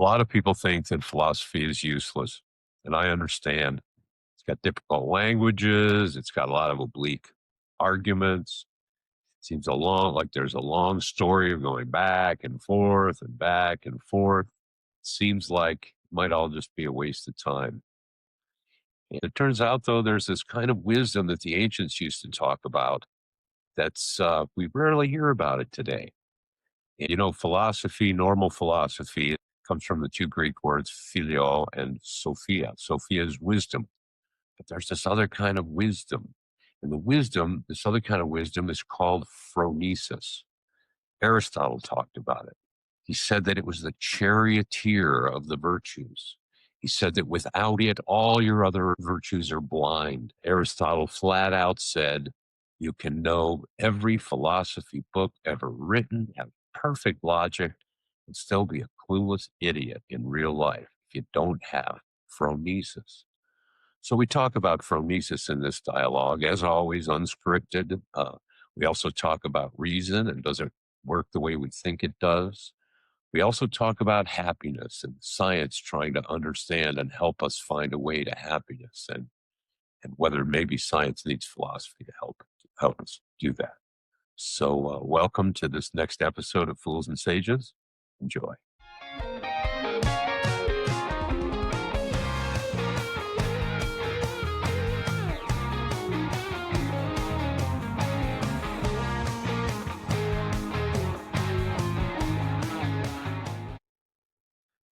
A lot of people think that philosophy is useless, and I understand. It's got difficult languages, it's got a lot of oblique arguments. It seems like there's a long story of going back and forth and back and forth. It seems like it might all just be a waste of time. And it turns out, though, there's this kind of wisdom that the ancients used to talk about that's we rarely hear about it today. Philosophy, normal philosophy, comes from the two Greek words phileo and sophia. Sophia is wisdom, but there's this other kind of wisdom. And this other kind of wisdom is called phronesis. Aristotle talked about it. He said that it was the charioteer of the virtues. He said that without it, all your other virtues are blind. Aristotle flat out said, you can know every philosophy book ever written, have perfect logic, and still be a clueless idiot in real life if you don't have phronesis. So we talk about phronesis in this dialogue, as always, unscripted. We also talk about reason and does it work the way we think it does. We also talk about happiness and science trying to understand and help us find a way to happiness, and whether maybe science needs philosophy to help us do that. So welcome to this next episode of Fools and Sages. Enjoy.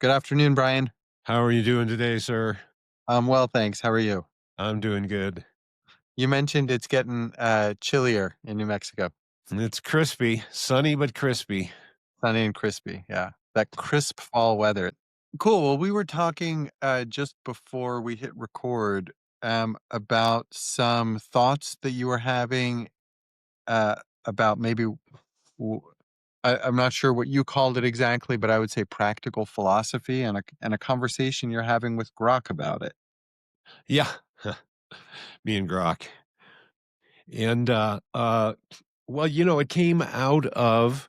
Good afternoon, Brian. How are you doing today, sir? I'm well, thanks. How are you? I'm doing good. You mentioned it's getting chillier in New Mexico. It's crispy, sunny but crispy. Sunny and crispy. Yeah. That crisp fall weather. Cool. Well, we were talking just before we hit record about some thoughts that you were having about maybe, I'm not sure what you called it exactly, but I would say practical philosophy and a conversation you're having with Grok about it. Yeah, me and Grok. And, well, it came out of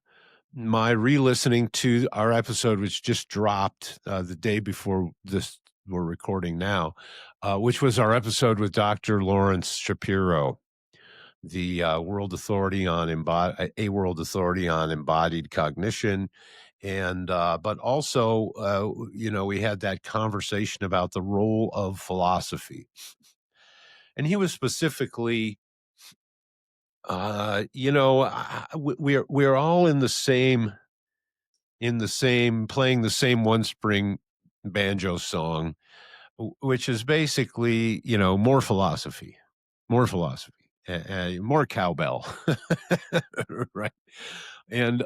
my re-listening to our episode, which just dropped the day before this we're recording now, which was our episode with Dr. Lawrence Shapiro, the world authority on embodied cognition. And but also we had that conversation about the role of philosophy, and he was specifically we're all in the same playing the same One Spring banjo song, which is basically more philosophy, more cowbell. Right. And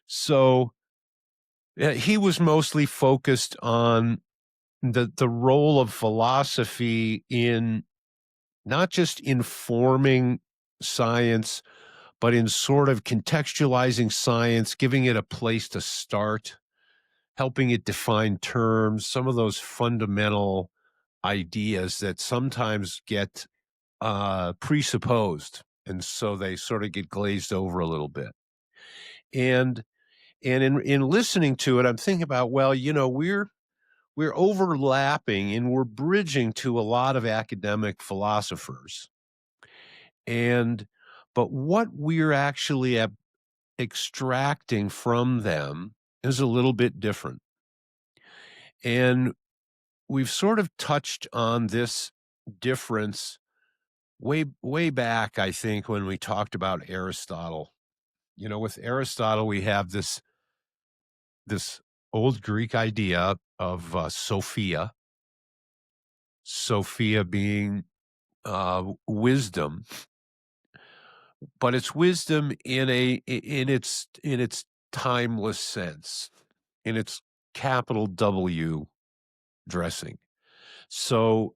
so he was mostly focused on the role of philosophy in not just informing science, but in sort of contextualizing science, giving it a place to start, helping it define terms, some of those fundamental ideas that sometimes get presupposed, and so they sort of get glazed over a little bit. And in listening to it, I'm thinking about, well, we're overlapping and we're bridging to a lot of academic philosophers. But what we're actually extracting from them is a little bit different. And we've sort of touched on this difference way back, I think, when we talked about Aristotle. With Aristotle, we have this old Greek idea of Sophia being wisdom, but it's wisdom in its timeless sense, in its capital W dressing. So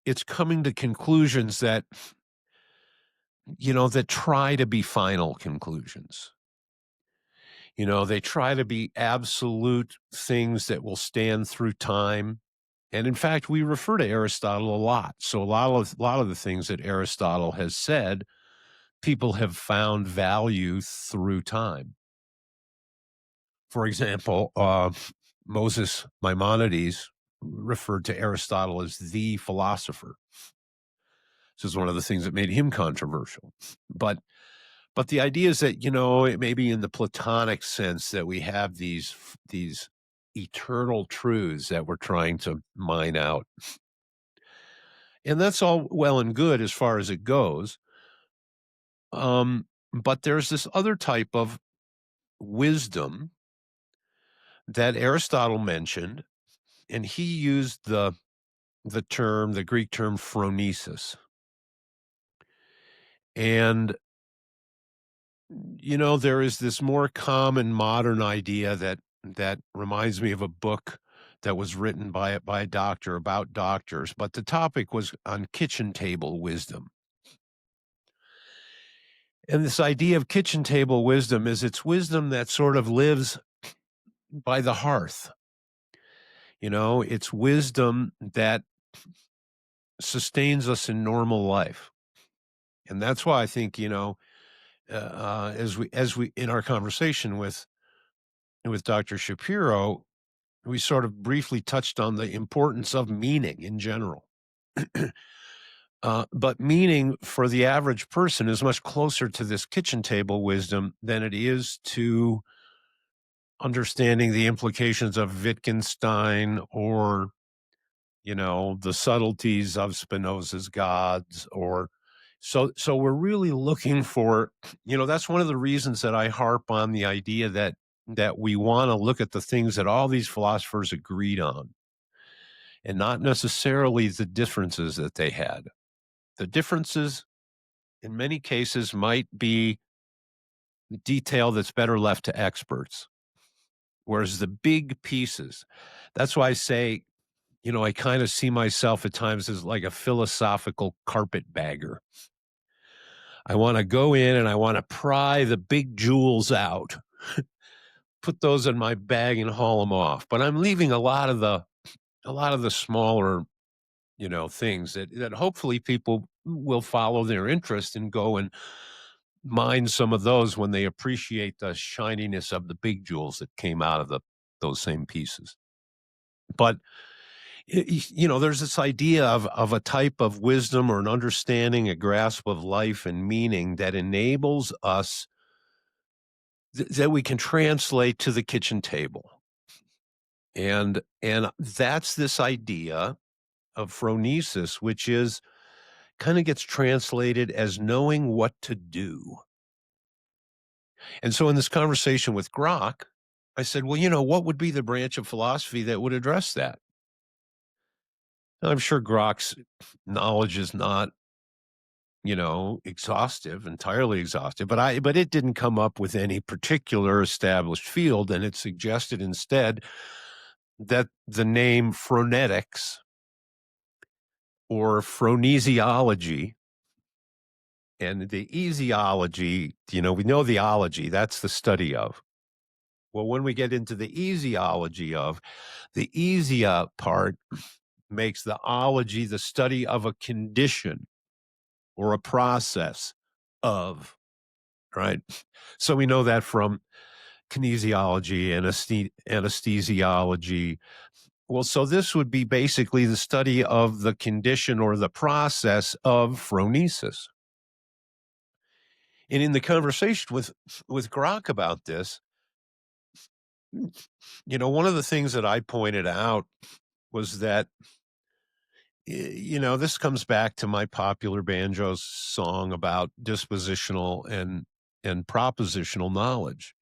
it's coming to conclusions that try to be final conclusions. They try to be absolute things that will stand through time. And in fact, we refer to Aristotle a lot. So a lot of the things that Aristotle has said, people have found value through time. For example, Moses Maimonides referred to Aristotle as the philosopher. This is one of the things that made him controversial. But the idea is that, it may be in the Platonic sense that we have these eternal truths that we're trying to mine out. And that's all well and good as far as it goes. But there's this other type of wisdom that Aristotle mentioned, and he used the Greek term phronesis. And, there is this more common modern idea that reminds me of a book that was written by a doctor about doctors, but the topic was on kitchen table wisdom. And this idea of kitchen table wisdom is it's wisdom that sort of lives by the hearth. It's wisdom that sustains us in normal life. And that's why I think, as we in our conversation with Dr. Shapiro, we sort of briefly touched on the importance of meaning in general. But meaning for the average person is much closer to this kitchen table wisdom than it is to understanding the implications of Wittgenstein or, the subtleties of Spinoza's gods. Or so we're really looking for, that's one of the reasons that I harp on the idea that we want to look at the things that all these philosophers agreed on and not necessarily the differences that they had. The differences in many cases might be detail that's better left to experts. Whereas the big pieces, that's why I say, I kind of see myself at times as like a philosophical carpetbagger. I want to go in and I want to pry the big jewels out, put those in my bag and haul them off. But I'm leaving a lot of the smaller, things that hopefully people will follow their interest and go and mine some of those when they appreciate the shininess of the big jewels that came out of those same pieces. But there's this idea of a type of wisdom or an understanding, a grasp of life and meaning that enables us that we can translate to the kitchen table. And that's this idea of phronesis, which is kind of gets translated as knowing what to do. And so in this conversation with Grok, I said, well, what would be the branch of philosophy that would address that? I'm sure Grok's knowledge is not, entirely exhaustive, but it didn't come up with any particular established field. And it suggested instead that the name phronetics or phronesiology and the easiology, we know the ology, that's the study of. Well, when we get into the easiology of, the easia part makes the ology the study of a condition or a process of, right? So we know that from kinesiology and anesthesiology. Well, so this would be basically the study of the condition or the process of phronesis. And in the conversation with Grok about this, one of the things that I pointed out was that, this comes back to my popular banjo song about dispositional and propositional knowledge.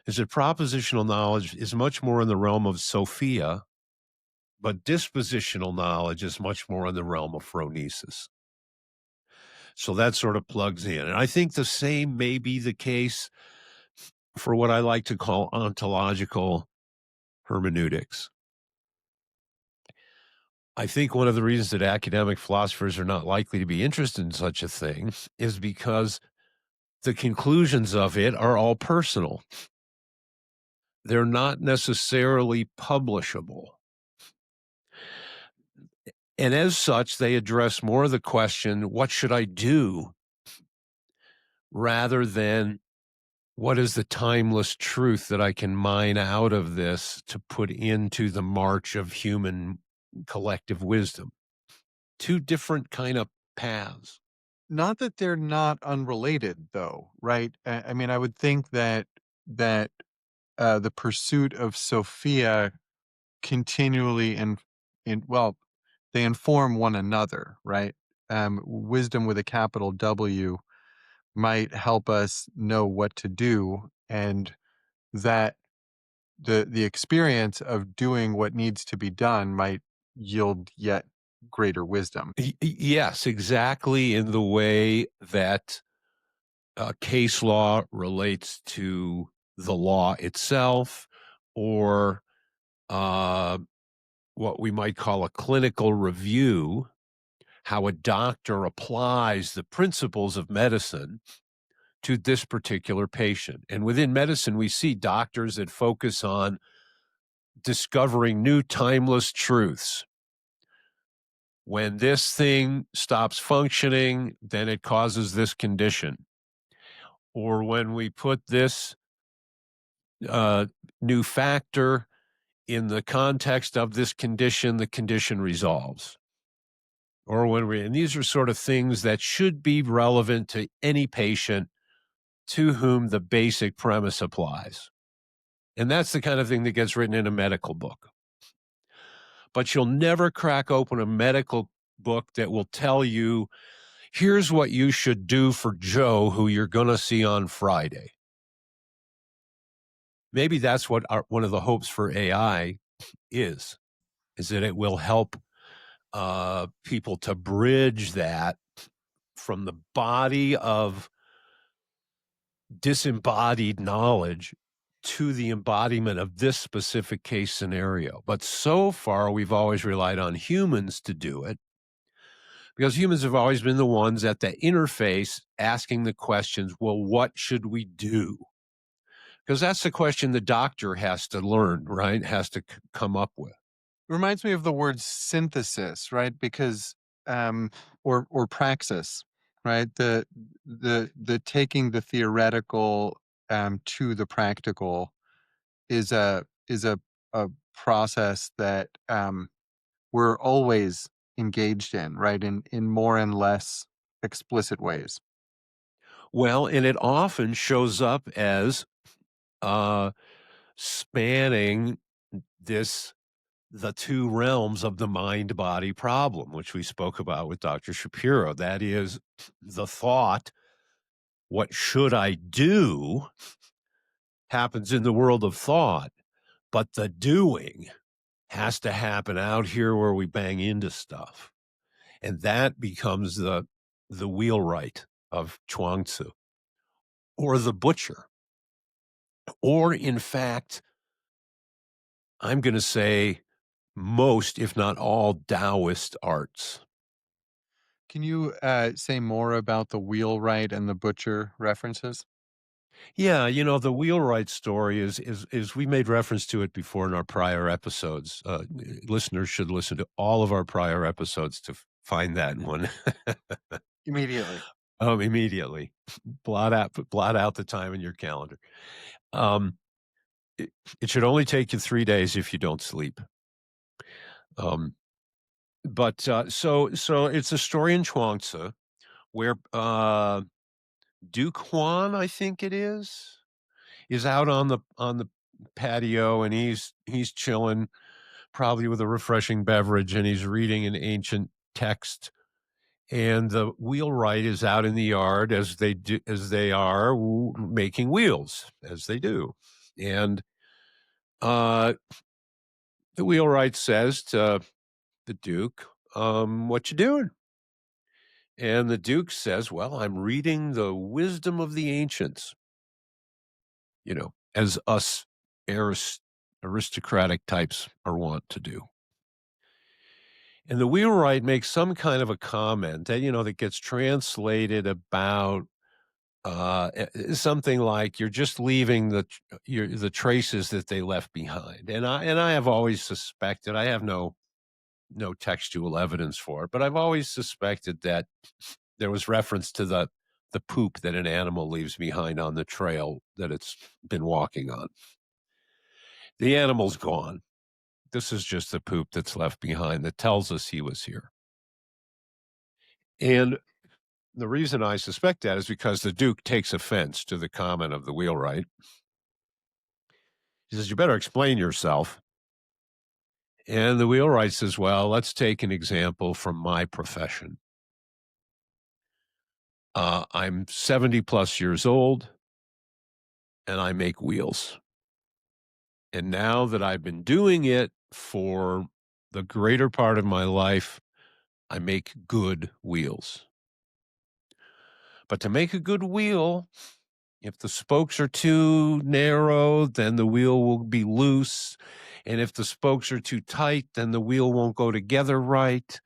Is that propositional knowledge is much more in the realm of Sophia, but dispositional knowledge is much more in the realm of phronesis. So that sort of plugs in. And I think the same may be the case for what I like to call ontological hermeneutics. I think one of the reasons that academic philosophers are not likely to be interested in such a thing is because the conclusions of it are all personal. They're not necessarily publishable. And as such, they address more of the question, what should I do? Rather than what is the timeless truth that I can mine out of this to put into the march of human collective wisdom? Two different kind of paths. Not that they're not unrelated, though, right? I mean, I would think that the pursuit of Sophia continually well, they inform one another, right? Wisdom with a capital W might help us know what to do, and that the experience of doing what needs to be done might yield yet greater wisdom. Yes, exactly, in the way that case law relates to the law itself, or uh, what we might call a clinical review, how a doctor applies the principles of medicine to this particular patient. And within medicine, we see doctors that focus on discovering new timeless truths. When this thing stops functioning, then it causes this condition. Or when we put this new factor in the context of this condition, the condition resolves. Or and these are sort of things that should be relevant to any patient to whom the basic premise applies. And that's the kind of thing that gets written in a medical book. But you'll never crack open a medical book that will tell you, here's what you should do for Joe, who you're going to see on Friday. Maybe that's what one of the hopes for AI is that it will help people to bridge that from the body of disembodied knowledge to the embodiment of this specific case scenario. But so far, we've always relied on humans to do it, because humans have always been the ones at the interface asking the questions, well, what should we do? Because that's the question the doctor has to learn, right? Has to come up with. It reminds me of the word synthesis, right? Because or praxis, right? The taking the theoretical to the practical is a process that we're always engaged in, right? In more and less explicit ways. Well, and it often shows up as spanning the two realms of the mind body problem, which we spoke about with Dr. Shapiro. That is, the thought, what should I do, happens in the world of thought, but the doing has to happen out here where we bang into stuff. And that becomes the wheelwright of Chuang-Tzu, or the butcher, or in fact, I'm going to say most, if not all, Taoist arts. Can you say more about the wheelwright and the butcher references? Yeah, the wheelwright story is we made reference to it before in our prior episodes. Listeners should listen to all of our prior episodes to find that one. Immediately. Immediately. Blot out the time in your calendar. It should only take you 3 days if you don't sleep. But so it's a story in Chuang-Tzu where Duke Huan, I think it is out on the patio, and he's chilling, probably with a refreshing beverage, and he's reading an ancient text. And the wheelwright is out in the yard as they are making wheels, as they do. And the wheelwright says to the Duke, what you doing? And the Duke says, well, I'm reading the wisdom of the ancients, as us aristocratic types are wont to do. And the wheelwright makes some kind of a comment that, that gets translated about something like, you're just leaving the traces that they left behind. And I have always suspected, I have no textual evidence for it, but I've always suspected that there was reference to the the poop that an animal leaves behind on the trail that it's been walking on. The animal's gone. This is just the poop that's left behind that tells us he was here. And the reason I suspect that is because the Duke takes offense to the comment of the wheelwright. He says, "You better explain yourself." And the wheelwright says, "Well, let's take an example from my profession. I'm 70 plus years old and I make wheels. And now that I've been doing it for the greater part of my life, I make good wheels. But to make a good wheel, if the spokes are too narrow, then the wheel will be loose. And if the spokes are too tight, then the wheel won't go together right.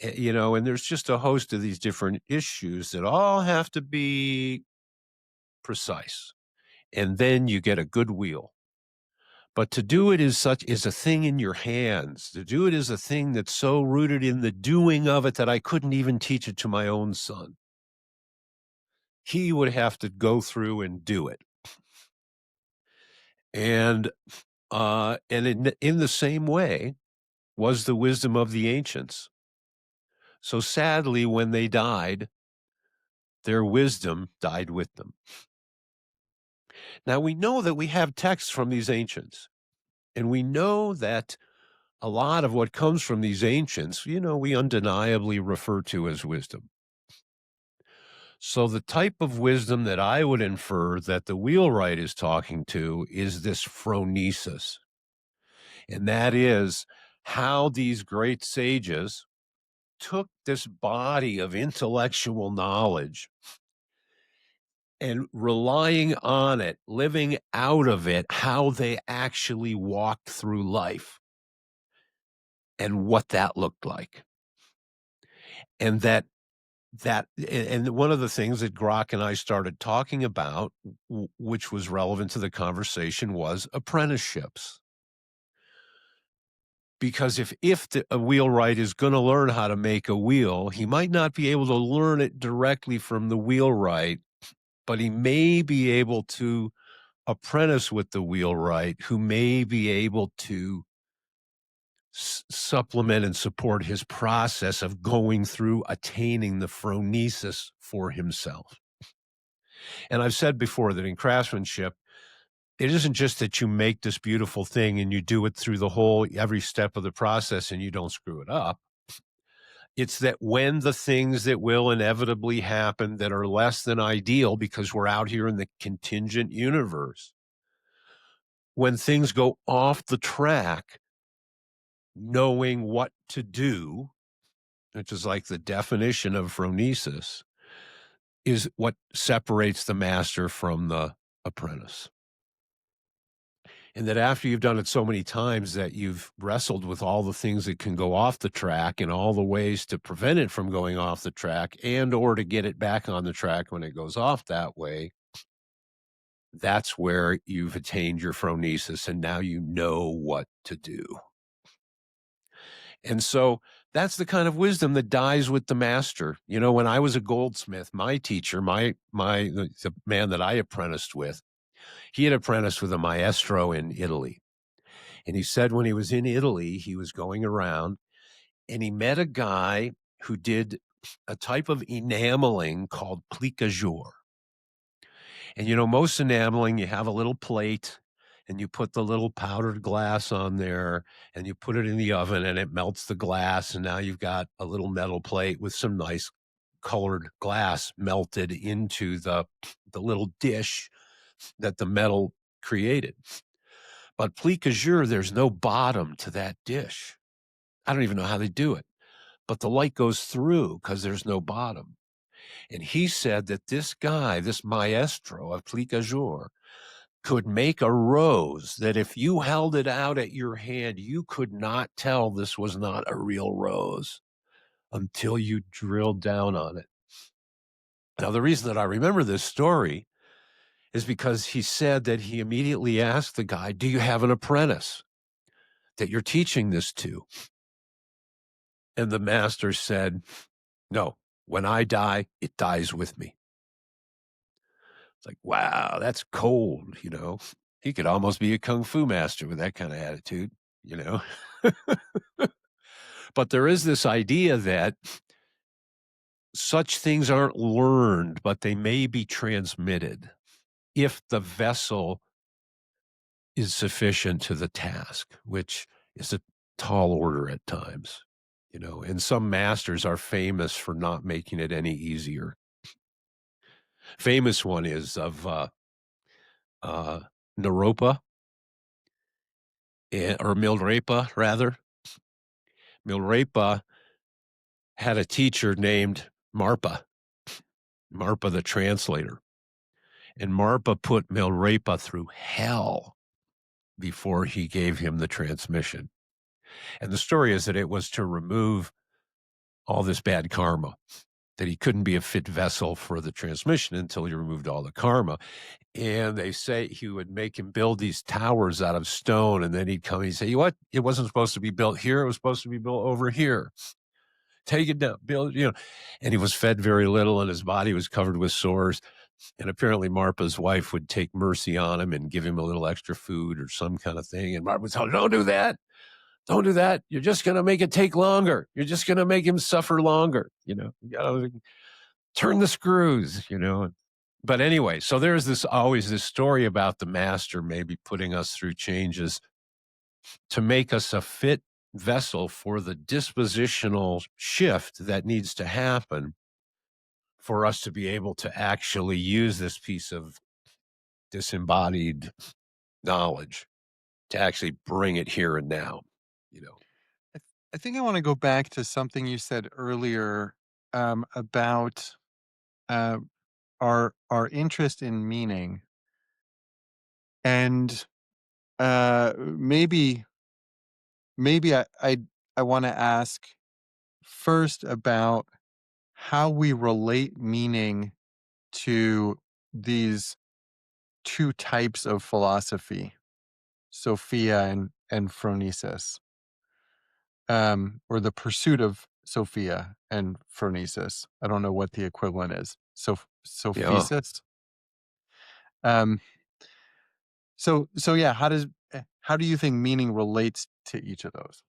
And there's just a host of these different issues that all have to be precise. And then you get a good wheel. But to do it is a thing in your hands. To do it is a thing that's so rooted in the doing of it that I couldn't even teach it to my own son. He would have to go through and do it. And in the same way was the wisdom of the ancients. So sadly, when they died, their wisdom died with them. Now we know that we have texts from these ancients, and we know that a lot of what comes from these ancients, we undeniably refer to as wisdom. So the type of wisdom that I would infer that the wheelwright is talking to is this phronesis. And that is how these great sages took this body of intellectual knowledge and relying on it, living out of it, how they actually walked through life and what that looked like. And and one of the things that Grok and I started talking about, which was relevant to the conversation, was apprenticeships. Because if a wheelwright is going to learn how to make a wheel, he might not be able to learn it directly from the wheelwright, but he may be able to apprentice with the wheelwright, who may be able to supplement and support his process of going through attaining the phronesis for himself. And I've said before that in craftsmanship, it isn't just that you make this beautiful thing and you do it through every step of the process and you don't screw it up. It's that when the things that will inevitably happen that are less than ideal, because we're out here in the contingent universe, when things go off the track, knowing what to do, which is like the definition of phronesis, is what separates the master from the apprentice. And that after you've done it so many times that you've wrestled with all the things that can go off the track and all the ways to prevent it from going off the track and or to get it back on the track when it goes off that way, that's where you've attained your phronesis and now you know what to do. And so that's the kind of wisdom that dies with the master. When I was a goldsmith, my teacher, the man that I apprenticed with, he had apprenticed with a maestro in Italy. And he said when he was in Italy, he was going around and he met a guy who did a type of enameling called plicajour. And, most enameling, you have a little plate and you put the little powdered glass on there and you put it in the oven and it melts the glass. And now you've got a little metal plate with some nice colored glass melted into the little dish that the metal created. But plicajour, there's no bottom to that dish. I don't even know how they do it, but the light goes through because there's no bottom. And he said that this guy, this maestro of plicajour, could make a rose that if you held it out at your hand, you could not tell this was not a real rose until you drilled down on it. Now, the reason that I remember this story is because he said that he immediately asked the guy, "Do you have an apprentice that you're teaching this to?" And the master said, "No, when I die, it dies with me." It's like, wow, that's cold, you know. He could almost be a kung fu master with that kind of attitude, you know. But there is this idea that such things aren't learned, but they may be transmitted if the vessel is sufficient to the task, which is a tall order at times, you know, and some masters are famous for not making it any easier. Famous one is of uh, Naropa, or Milrepa, rather. Milrepa had a teacher named Marpa, Marpa the translator. And Marpa put Milrepa through hell before he gave him the transmission. And the story is that it was to remove all this bad karma, that he couldn't be a fit vessel for the transmission until he removed all the karma. And they say he would make him build these towers out of stone. And then he'd come and he'd say, what? It wasn't supposed to be built here. It was supposed to be built over here. Take it down, build, you know. And he was fed very little and his body was covered with sores. And apparently Marpa's wife would take mercy on him and give him a little extra food or some kind of thing. And Marpa would tell him, don't do that. Don't do that. You're just going to make it take longer. You're just going to make him suffer longer. You know, you gotta turn the screws, you know. But anyway, so there's always this story about the master maybe putting us through changes to make us a fit vessel for the dispositional shift that needs to happen for us to be able to actually use this piece of disembodied knowledge to actually bring it here and now, you know. I think I want to go back to something you said earlier about uh, our interest in meaning, and maybe I want to ask first about how we relate meaning to these two types of philosophy, Sophia and phronesis, or the pursuit of Sophia and phronesis. I don't know what the equivalent is. Yeah. Sophisis. Um, so yeah, how do you think meaning relates to each of those?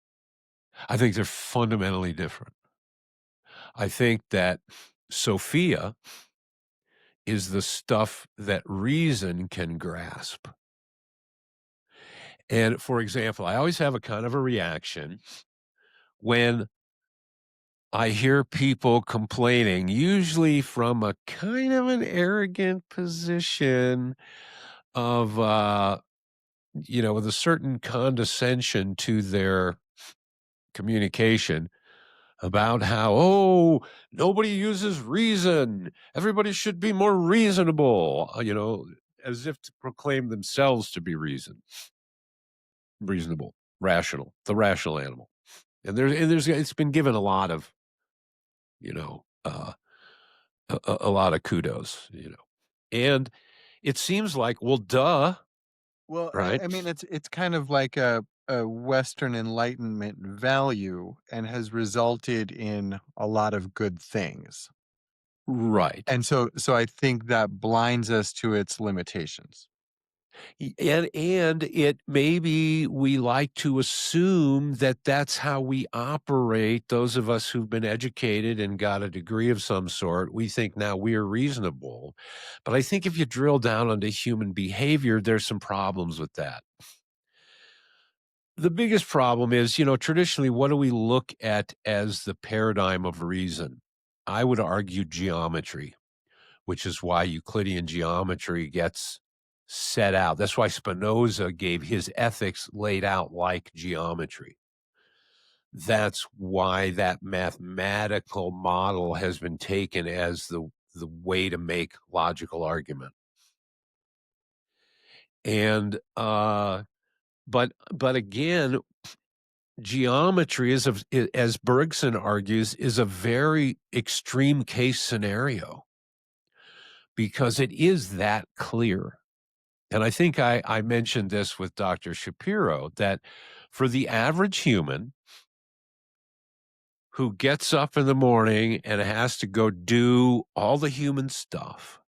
I think they're fundamentally different. I think that Sophia is the stuff that reason can grasp. And for example, I always have a kind of a reaction when I hear people complaining, usually from a kind of an arrogant position of, you know, with a certain condescension to their communication about how, oh, nobody uses reason. Everybody should be more reasonable, you know, as if to proclaim themselves to be reasonable, rational, the rational animal. And it's been given a lot of, you know, a lot of kudos, you know. And it seems like, well, duh, Well, right? I mean, it's kind of like a Western Enlightenment value and has resulted in a lot of good things. Right. And so I think that blinds us to its limitations. And it maybe we like to assume that that's how we operate. Those of us who've been educated and got a degree of some sort, we think now we're reasonable. But I think if you drill down into human behavior, there's some problems with that. The biggest problem is, you know, traditionally, what do we look at as the paradigm of reason? I would argue geometry, which is why Euclidean geometry gets set out. That's why Spinoza gave his ethics laid out like geometry. That's why that mathematical model has been taken as the way to make logical argument. And but again, geometry is as Bergson argues, is a very extreme case scenario because it is that clear. And I think I mentioned this with Dr. Shapiro, that for the average human who gets up in the morning and has to go do all the human stuff,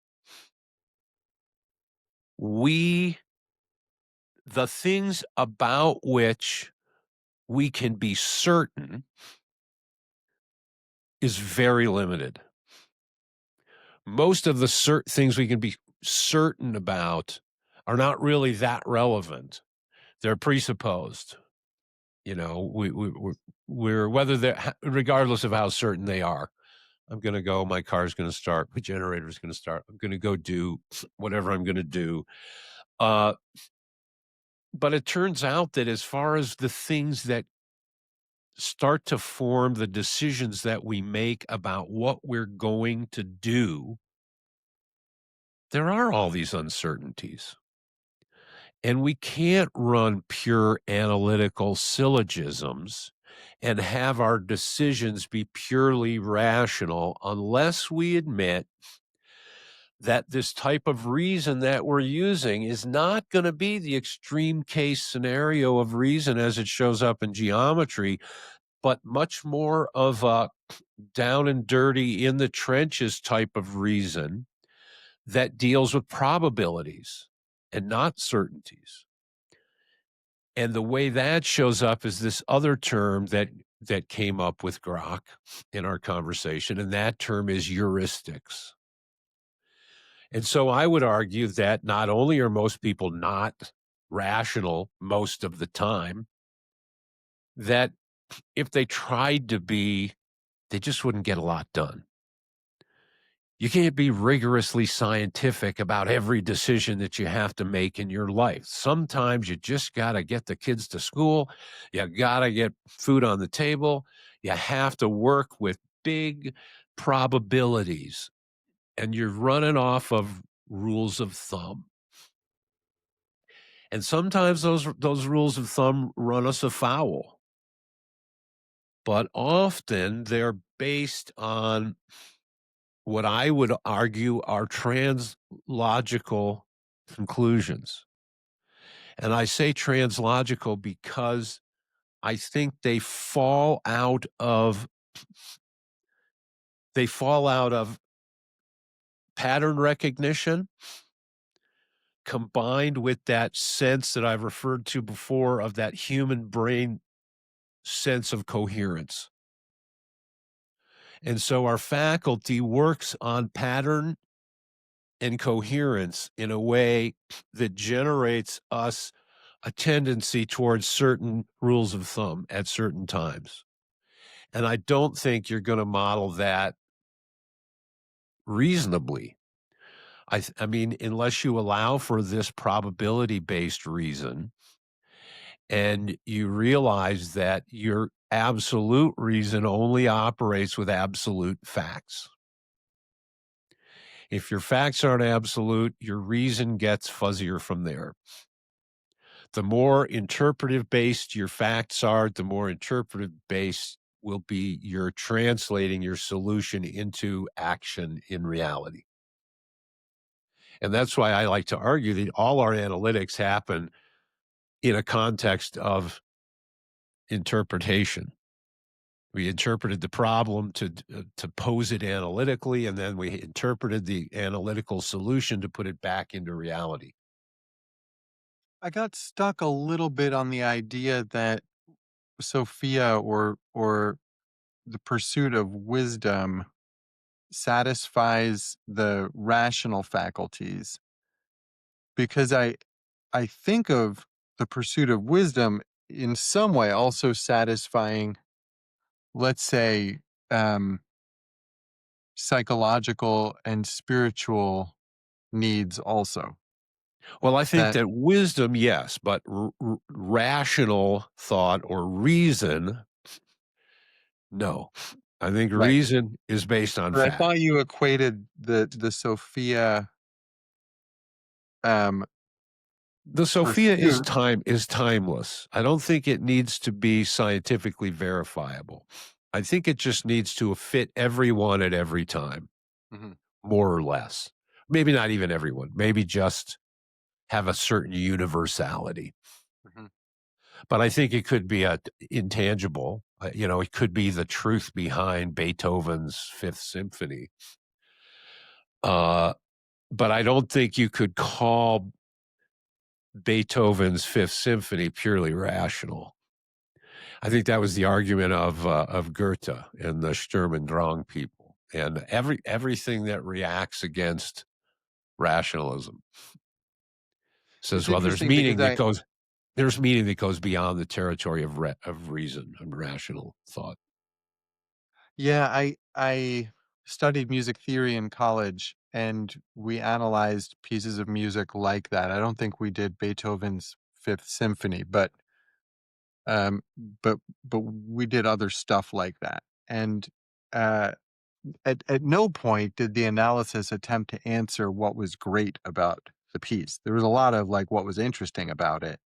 the things about which we can be certain is very limited. Most of the things we can be certain about are not really that relevant. They're presupposed. You know, we're whether they're regardless of how certain they are. I'm going to go. My car's going to start. My generator is going to start. I'm going to go do whatever I'm going to do. But it turns out that as far as the things that start to form the decisions that we make about what we're going to do, there are all these uncertainties. And we can't run pure analytical syllogisms and have our decisions be purely rational unless we admit that this type of reason that we're using is not going to be the extreme case scenario of reason as it shows up in geometry, but much more of a down and dirty in the trenches type of reason that deals with probabilities and not certainties. And the way that shows up is this other term that came up with Grok in our conversation, and that term is heuristics. And so I would argue that not only are most people not rational most of the time, that if they tried to be, they just wouldn't get a lot done. You can't be rigorously scientific about every decision that you have to make in your life. Sometimes you just got to get the kids to school. You got to get food on the table. You have to work with big probabilities, and you're running off of rules of thumb. And sometimes those rules of thumb run us afoul. But often they're based on what I would argue are translogical conclusions. And I say translogical because I think they fall out of pattern recognition combined with that sense that I've referred to before of that human brain sense of coherence. And so our faculty works on pattern and coherence in a way that generates us a tendency towards certain rules of thumb at certain times. And I don't think you're going to model that reasonably. I mean, unless you allow for this probability-based reason and you realize that your absolute reason only operates with absolute facts. If your facts aren't absolute, your reason gets fuzzier from there. The more interpretive based your facts are, the more interpretive based will be your translating your solution into action in reality. And that's why I like to argue that all our analytics happen in a context of interpretation. We interpreted the problem to pose it analytically, and then we interpreted the analytical solution to put it back into reality. I got stuck a little bit on the idea that Sophia or the pursuit of wisdom satisfies the rational faculties, because I think of the pursuit of wisdom in some way also satisfying, let's say, psychological and spiritual needs also. Well, I think That that wisdom, yes, but rational thought or reason, no. I think right. reason is based on But I fact. thought you equated the Sophia The Sophia pursuit. is timeless. I don't think it needs to be scientifically verifiable. I think it just needs to fit everyone at every time, Mhm, more or less. Maybe not even everyone. Maybe just have a certain universality. mhm. But I think it could be a intangible. It could be the truth behind Beethoven's Fifth Symphony. But I don't think you could call Beethoven's Fifth Symphony purely rational. I think that was the argument of Goethe and the Sturm und Drang people, and everything that reacts against rationalism says, It's well, interesting because there's meaning that goes beyond the territory of reason and rational thought. yeah, I studied music theory in college, and we analyzed pieces of music like that. I don't think we did Beethoven's Fifth Symphony, um, but but we did other stuff like that. And uh, at no point did the analysis attempt to answer what was great about the piece. There was a lot of like what was interesting about it,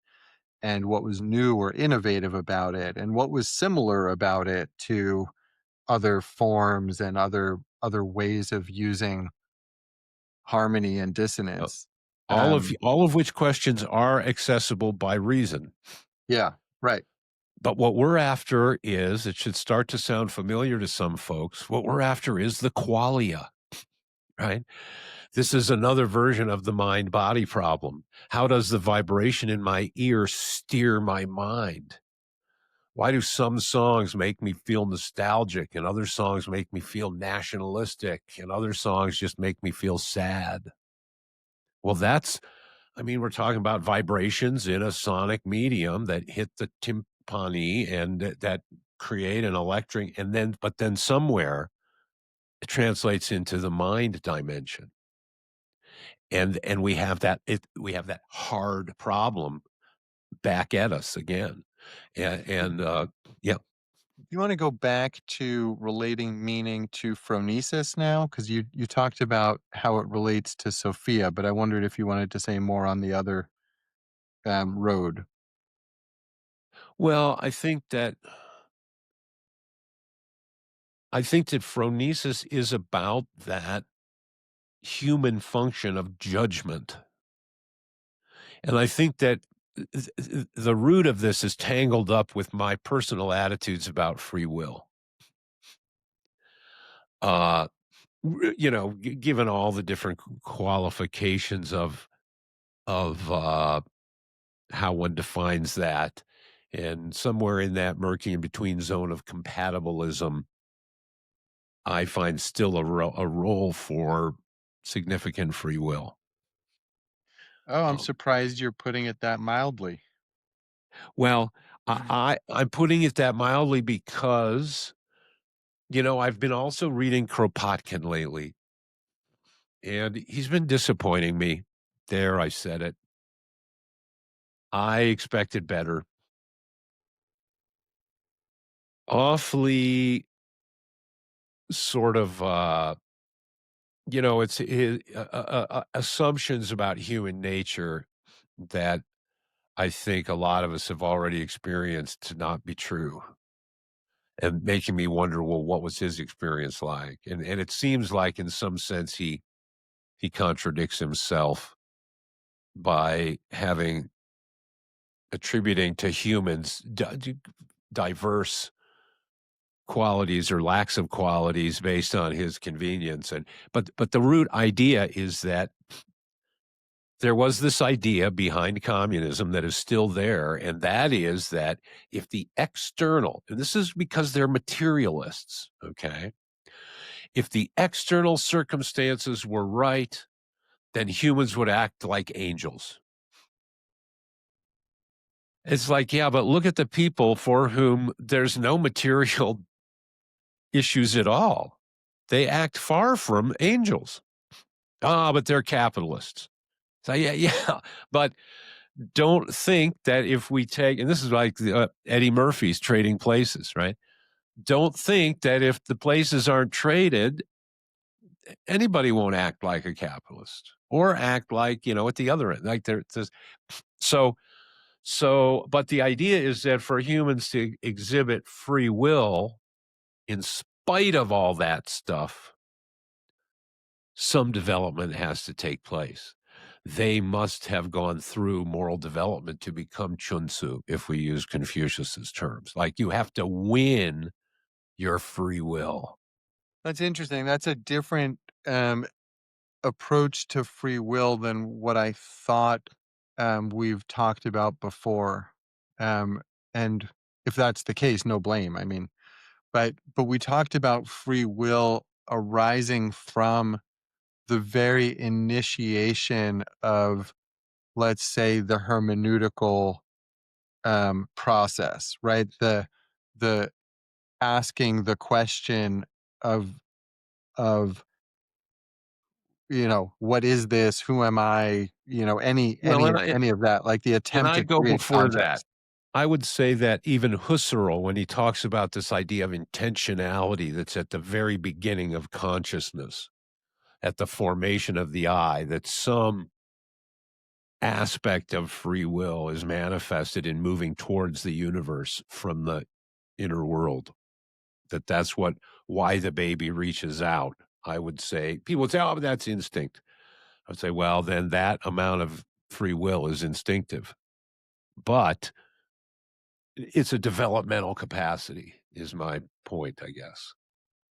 and what was new or innovative about it, and what was similar about it to other forms and other ways of using harmony and Uh, dissonance. all of which questions are accessible by reason. Yeah, right. But what we're after is, it should start to sound familiar to some folks, what we're after is the qualia, right? This is another version of the mind body problem. How does the vibration in my ear steer my mind? Why do some songs make me feel nostalgic and other songs make me feel nationalistic and other songs just make me feel sad? Well, we're talking about vibrations in a sonic medium that hit the timpani and that create an electric, but then somewhere it translates into the mind dimension. And we have that hard problem back at us again. And yeah. You want to go back to relating meaning to phronesis now? Because you talked about how it relates to Sophia, but I wondered if you wanted to say more on the other road. Well, I think that phronesis is about that human function of judgment. And I think that the root of this is tangled up with my personal attitudes about free will. Uh, given all the different qualifications of how one defines that, and somewhere in that murky in between zone of compatibilism, I find still a role for significant free will. Oh, I'm Um, surprised you're putting it that mildly. well, I'm putting it that mildly because I've been also reading Kropotkin lately, and he's been disappointing me. There, I said it. I expected better. Awfully sort of, it's assumptions about human nature that I think a lot of us have already experienced to not be true, and making me wonder, well, what was his experience like? And it seems like in some sense he contradicts himself by attributing to humans diverse qualities or lacks of qualities based on his convenience. But the root idea is that there was this idea behind communism that is still there, and that is that if the external, and this is because they're materialists, okay, if the external circumstances were right, then humans would act like angels. It's like, yeah, but look at the people for whom there's no material issues at all. They act far from angels. Ah, but they're capitalists. So yeah, but don't think that if we take, and this is like Eddie Murphy's Trading Places, right? Don't think that if the places aren't traded, anybody won't act like a capitalist or act like, at the other end. Like there's so but the idea is that for humans to exhibit free will in spite of all that stuff, some development has to take place. They must have gone through moral development to become chunsu, if we use Confucius's terms. Like, you have to win your free will. That's interesting. That's a different approach to free will than what I thought we've talked about before. Um, and if that's the case, no blame. I mean, but we talked about free will arising from the very initiation of, let's say, the hermeneutical process, right? The asking the question of of what is this? Who am I? Any Well, any of that, like the and attempt I to go create before that. context. I would say that even Husserl, when he talks about this idea of intentionality that's at the very beginning of consciousness, at the formation of the I, that some aspect of free will is manifested in moving towards the universe from the inner world. That's why the baby reaches out. I would say people would say, "Oh, but that's instinct." I would say, "Well, then that amount of free will is instinctive, but it's a developmental capacity." Is my point, I guess.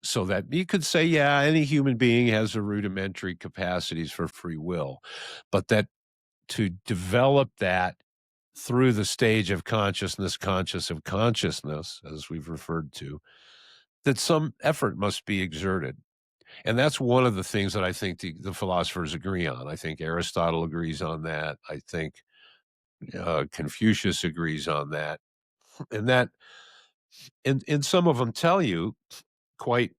So that you could say, yeah, any human being has a rudimentary capacities for free will, but that to develop that through the stage of consciousness, conscious of consciousness, as we've referred to, that some effort must be exerted. And that's one of the things that I think the philosophers agree on. I think Aristotle agrees on that. I think Confucius agrees on that. And and some of them tell you quite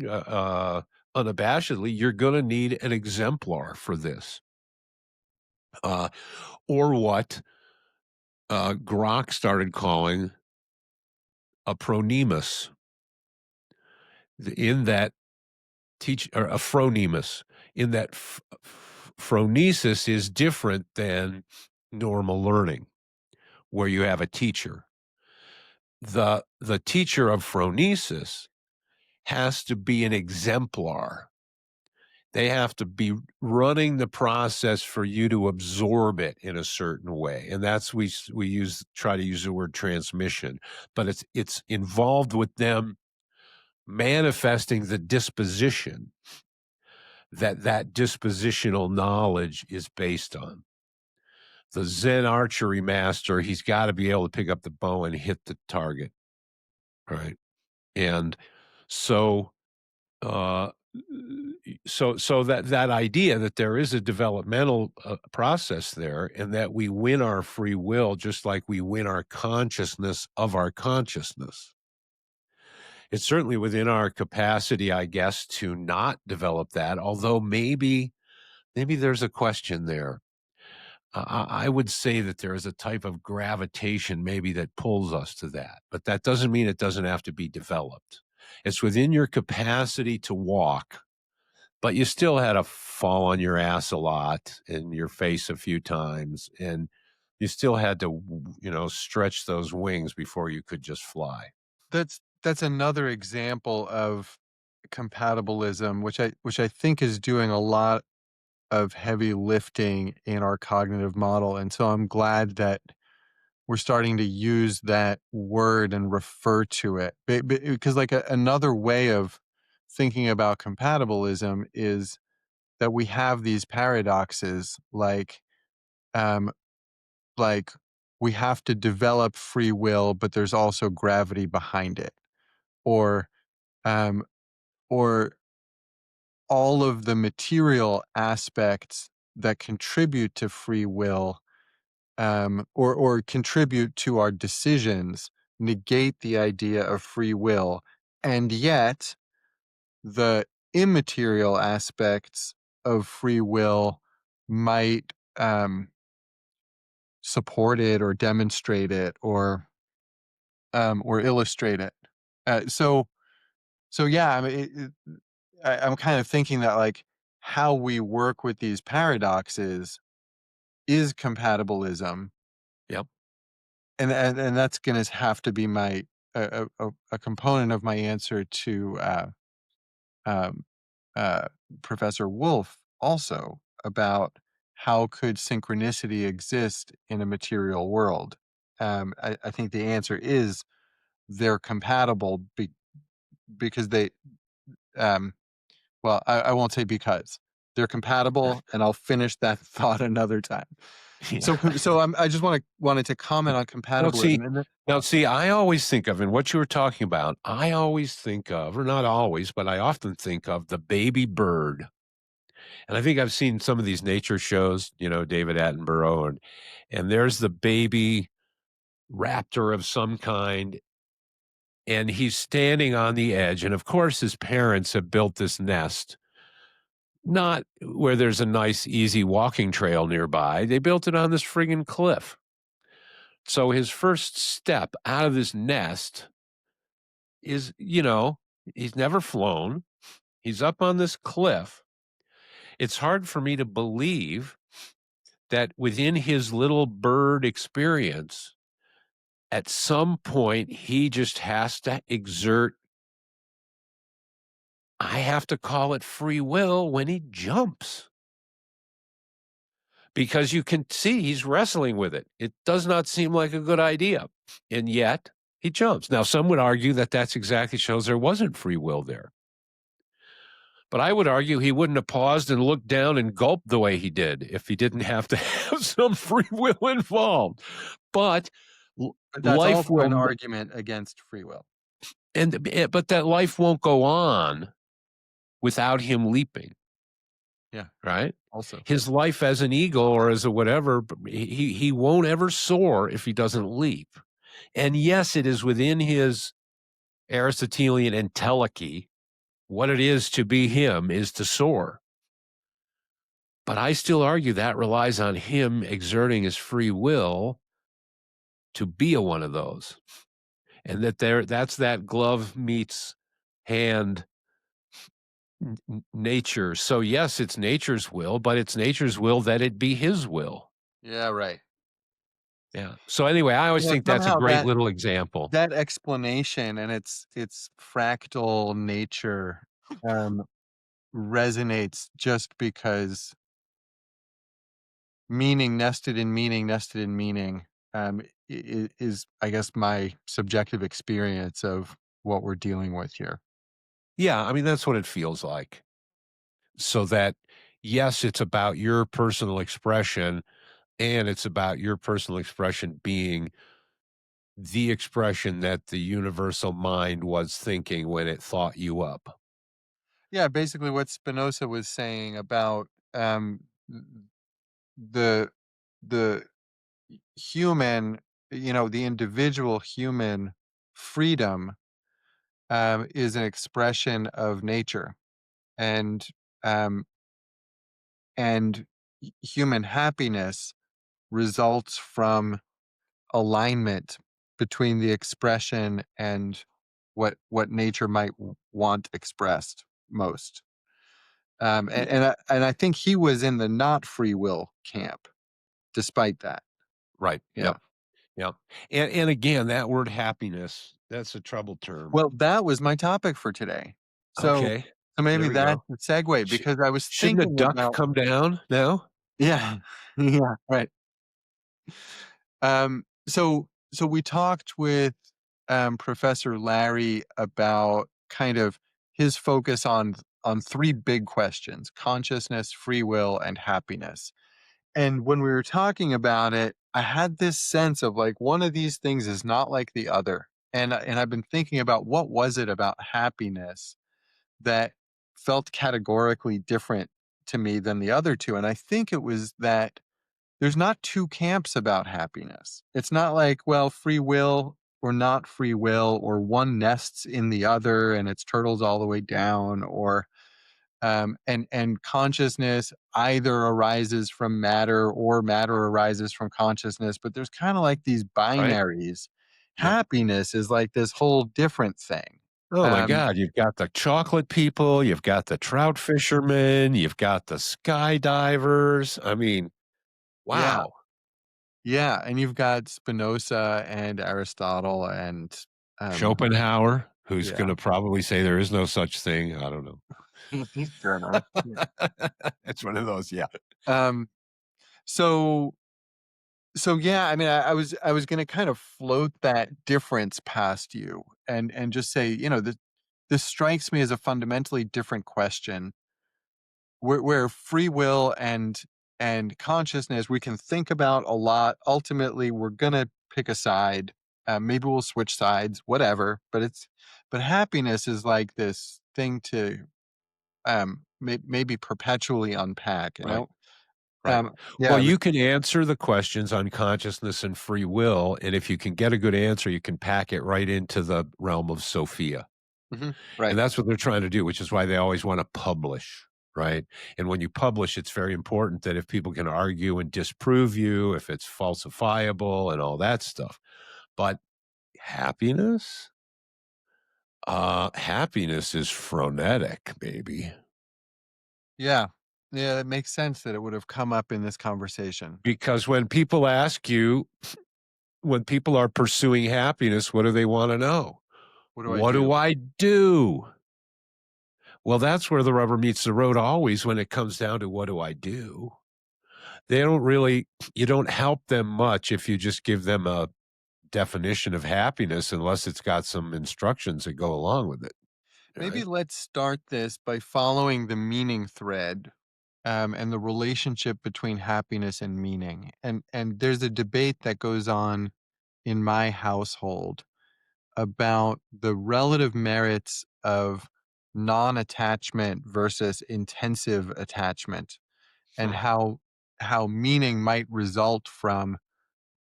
unabashedly, you're going to need an exemplar for this. Uh, or what Grok started calling a pronemus, in that or a phronemus, in that phronesis is different than normal learning, where you have a teacher. The teacher of phronesis has to be an exemplar. They have to be running the process for you to absorb it in a certain way, and that's we try to use the word transmission, but it's involved with them manifesting the disposition that dispositional knowledge is based on. The Zen archery master, he's got to be able to pick up the bow and hit the target, right? And so uh so that idea that there is a developmental process there, and that we win our free will just like we win our consciousness of our consciousness. It's certainly within our capacity, I guess, to not develop that, although maybe there's a question there. I would say that there is a type of gravitation maybe that pulls us to that, but that doesn't mean it doesn't have to be developed. It's within your capacity to walk, but you still had to fall on your ass a lot and your face a few times, and you still had to, stretch those wings before you could just fly. That's another example of compatibilism, which I think is doing a lot of heavy lifting in our cognitive model. And so I'm glad that we're starting to use that word and refer to it. Because like another way of thinking about compatibilism is that we have these paradoxes, um like we have to develop free will, but there's also gravity behind it, or um or all of the material aspects that contribute to free will, or contribute to our decisions, negate the idea of free will, and yet the immaterial aspects of free will might support it or demonstrate it, or illustrate it. So yeah, I mean, I'm kind of thinking that like how we work with these paradoxes is compatibilism, Yep. and that's going to have to be my a component of my answer to um, uh, Professor Wolf also about how could synchronicity exist in a material world. I think the answer is they're compatible because they um, well, I won't say because they're compatible, and I'll finish that thought another time. I just wanted to comment on Now, compatibilism, and see, I always think of, and what you were talking about, I always think of, or not always, but I often think of the baby bird. And I think I've seen some of these nature shows, David Attenborough, and there's the baby raptor of some kind, and he's standing on the edge. And of course, his parents have built this nest, not where there's a nice, easy walking trail nearby. They built it on this friggin' cliff. So his first step out of this nest is, he's never flown. He's up on this cliff. It's hard for me to believe that within his little bird experience, at some point, he just has to exert, I have to call it free will, when he jumps. Because you can see he's wrestling with it. It does not seem like a good idea. And yet he jumps. Now, some would argue that that's exactly shows there wasn't free will there. But I would argue he wouldn't have paused and looked down and gulped the way he did if he didn't have to have some free will involved. But that's life also will, an argument against free will. but that life won't go on without him leaping. Yeah. Right. Also, his life as an eagle or as a whatever, he won't ever soar if he doesn't leap. And yes, it is within his Aristotelian entelechy. What it is to be him is to soar. But I still argue that relies on him exerting his free will to be a one of those. And that's that glove meets hand nature. So yes, it's nature's will, but it's nature's will that it be his will. Yeah, right. Yeah. So anyway, I always think that's a great little example. That explanation and its fractal nature resonates just because meaning nested in meaning is, I guess, my subjective experience of what we're dealing with here. Yeah, I mean, that's what it feels like. So that, yes, it's about your personal expression, and it's about your personal expression being the expression that the universal mind was thinking when it thought you up. Yeah, basically what Spinoza was saying about the the human, the individual human freedom is an expression of nature, and um, and human happiness results from alignment between the expression and what nature might want expressed most. And I think he was in the not free will camp, despite that. Right. Yeah. Yep. And again, that word happiness, that's a trouble term. Well, that was my topic for today. Okay. So maybe There we that's go. the segue, because I was Shouldn't a thinking duck about, come down now? yeah, yeah, right. So we talked with Professor Larry about kind of his focus on three big questions: consciousness, free will, and happiness. And when we were talking about it, I had this sense of like one of these things is not like the other. And I've been thinking about what was it about happiness that felt categorically different to me than the other two. And I think it was that there's not two camps about happiness. It's not like, well, free will or not free will, or one nests in the other and it's turtles all the way down, or and consciousness either arises from matter or matter arises from consciousness. But there's kind of like these Right. binaries. Yep. Happiness is like this whole different thing. Oh my God. You've got the chocolate people, you've got the trout fishermen, you've got the skydivers. I mean, Yeah. wow. Yeah. And you've got Spinoza and Aristotle and Schopenhauer, who's yeah. going to probably say there is no such thing. I don't know. He's German. It's one of those. Yeah. So yeah, I mean, I was going to kind of float that difference past you and just say, this strikes me as a fundamentally different question, where free will and consciousness, we can think about a lot. Ultimately, we're gonna pick a side. Maybe we'll switch sides, whatever. But happiness is like this thing to maybe perpetually unpack. You Right. know, Right. yeah, Well, you can answer the questions on consciousness and free will, and if you can get a good answer, you can pack it right into the realm of Sophia. right. And that's what they're trying to do, which is why they always want to publish, right? And when you publish, it's very important that if people can argue and disprove you, if it's falsifiable and all that stuff. But happiness? Happiness is phronetic, baby. Yeah, yeah, it makes sense that it would have come up in this conversation. Because when people ask you, when people are pursuing happiness, what do they want to know? What do I What do do? I do? Well, that's where the rubber meets the road always when it comes down to what do I do? They don't really, you don't help them much if you just give them a definition of happiness unless it's got some instructions that go along with it. Maybe Right? let's start this by following the meaning thread, and the relationship between happiness and meaning. And there's a debate that goes on in my household about the relative merits of non-attachment versus intensive attachment, and Hmm. how meaning might result from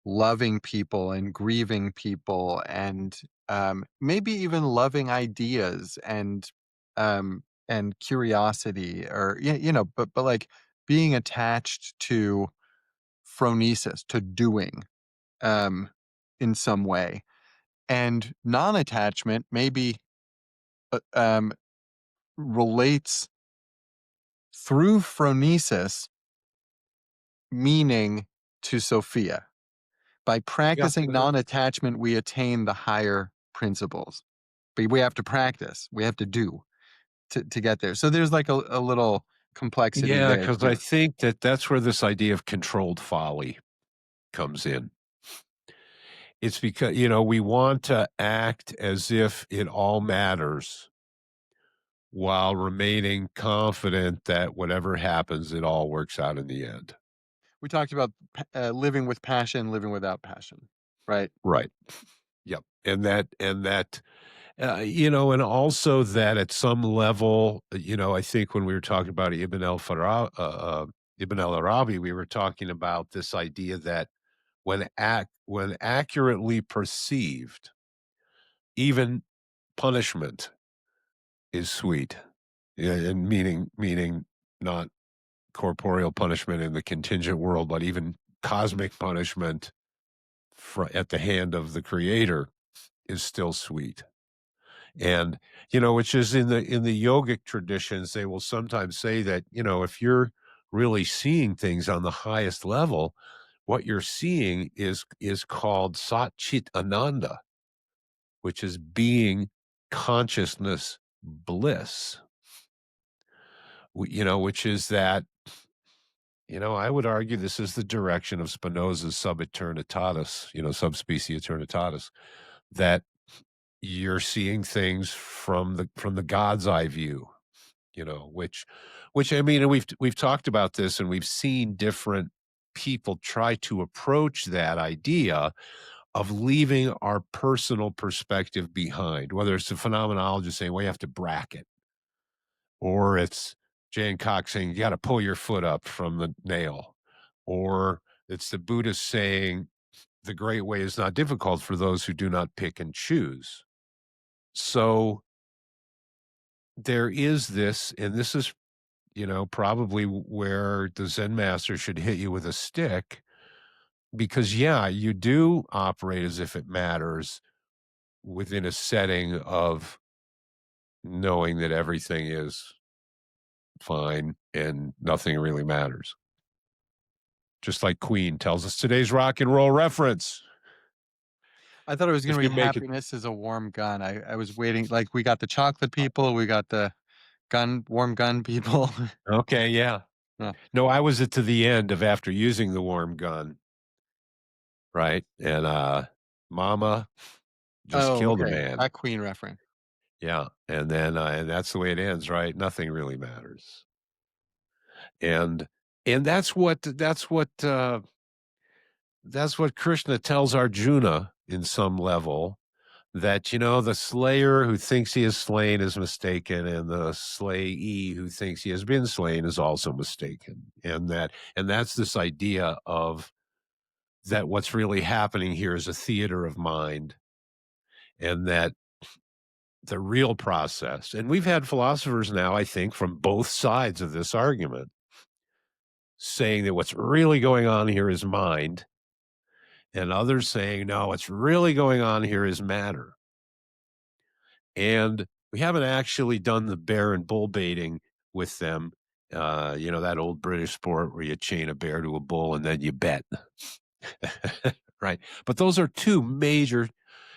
loving people and grieving people, and maybe even loving ideas and curiosity, or but like being attached to phronesis, to doing, um in some way. And non-attachment maybe relates through phronesis meaning to Sophia. By Yeah. practicing non-attachment, we attain the higher principles. But we have to practice. We have to do to get there. So there's like a little complexity Yeah, there because I too. think that that's where this idea of controlled folly comes in. It's because, we want to act as if it all matters while remaining confident that whatever happens, it all works out in the end. We talked about living with passion, living without passion, right? Right. Yep. And also that at some level, I think when we were talking about Ibn al-Arabi, we were talking about this idea that when accurately perceived, even punishment is sweet. Yeah, and meaning not corporeal punishment in the contingent world, but even cosmic punishment at the hand of the creator is still sweet. And which is in the yogic traditions, they will sometimes say that if you're really seeing things on the highest level, what you're seeing is called sat chit ananda, which is being consciousness bliss. Which is that, I would argue this is the direction of Spinoza's sub eternitatis, subspecie eternitatis, that you're seeing things from the God's eye view, which I mean, and we've talked about this, and we've seen different people try to approach that idea of leaving our personal perspective behind, whether it's a phenomenologist saying, well, you have to bracket, or it's Jan Cox saying, you got to pull your foot up from the nail, or it's the Buddhist saying, the great way is not difficult for those who do not pick and choose. So there is this, and this is, probably where the Zen master should hit you with a stick, because, yeah, you do operate as if it matters within a setting of knowing that everything is fine and nothing really matters. Just like Queen tells us today's rock and roll reference. I thought it was going If to you be make it, happiness is a warm gun. I was waiting. Like we got the chocolate people, we got the warm gun people. okay, yeah. Yeah. No, I was to the end of after using the warm gun, right? And Mama just Oh, killed a okay. man. That Queen reference. Yeah, and then and that's the way it ends, right? Nothing really matters. And And that's what Krishna tells Arjuna in some level, that, the slayer who thinks he is slain is mistaken, and the slayee who thinks he has been slain is also mistaken. And that's this idea of that what's really happening here is a theater of mind, and that the real process, and we've had philosophers now, I think, from both sides of this argument, saying that what's really going on here is mind, and others saying, no, what's really going on here is matter. And we haven't actually done the bear and bull baiting with them. That old British sport where you chain a bear to a bull and then you bet. Right. But those are two major,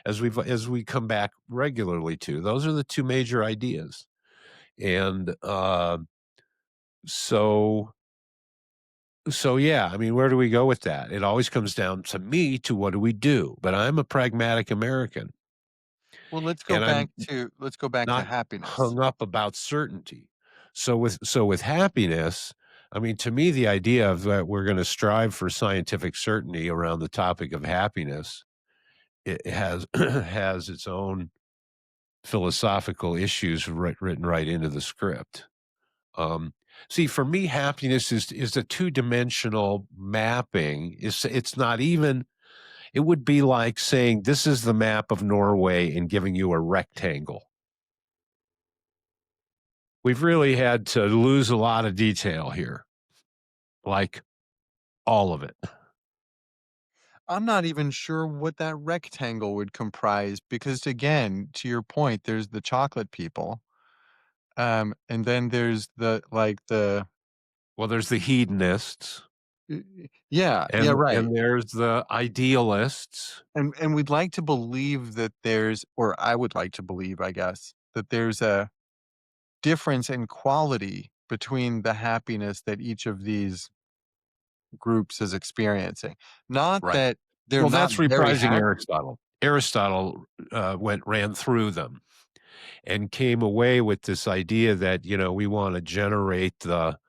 as we come back regularly to, those are the two major ideas. And so yeah, I mean, where do we go with that? It always comes down to me to what do we do? But I'm a pragmatic American, Well, and I'm let's go back to not happiness. hung up about certainty. So with happiness, I mean, to me, the idea of that we're going to strive for scientific certainty around the topic of happiness, it has has its own philosophical issues written right into the script. See, for me, happiness is a two-dimensional mapping. It's not even. It would be like saying this is the map of Norway and giving you a rectangle. We've really had to lose a lot of detail here, like all of it. I'm not even sure what that rectangle would comprise because, again, to your point, there's the chocolate people, and then there's Well, there's the hedonists, yeah, yeah, right. and there's the idealists. And we'd like to believe that or I would like to believe, I guess, that there's a difference in quality between the happiness that each of these groups is experiencing. Not Right. that they're Well, not that's very reprising happy. Aristotle. Aristotle ran through them and came away with this idea that we want to generate the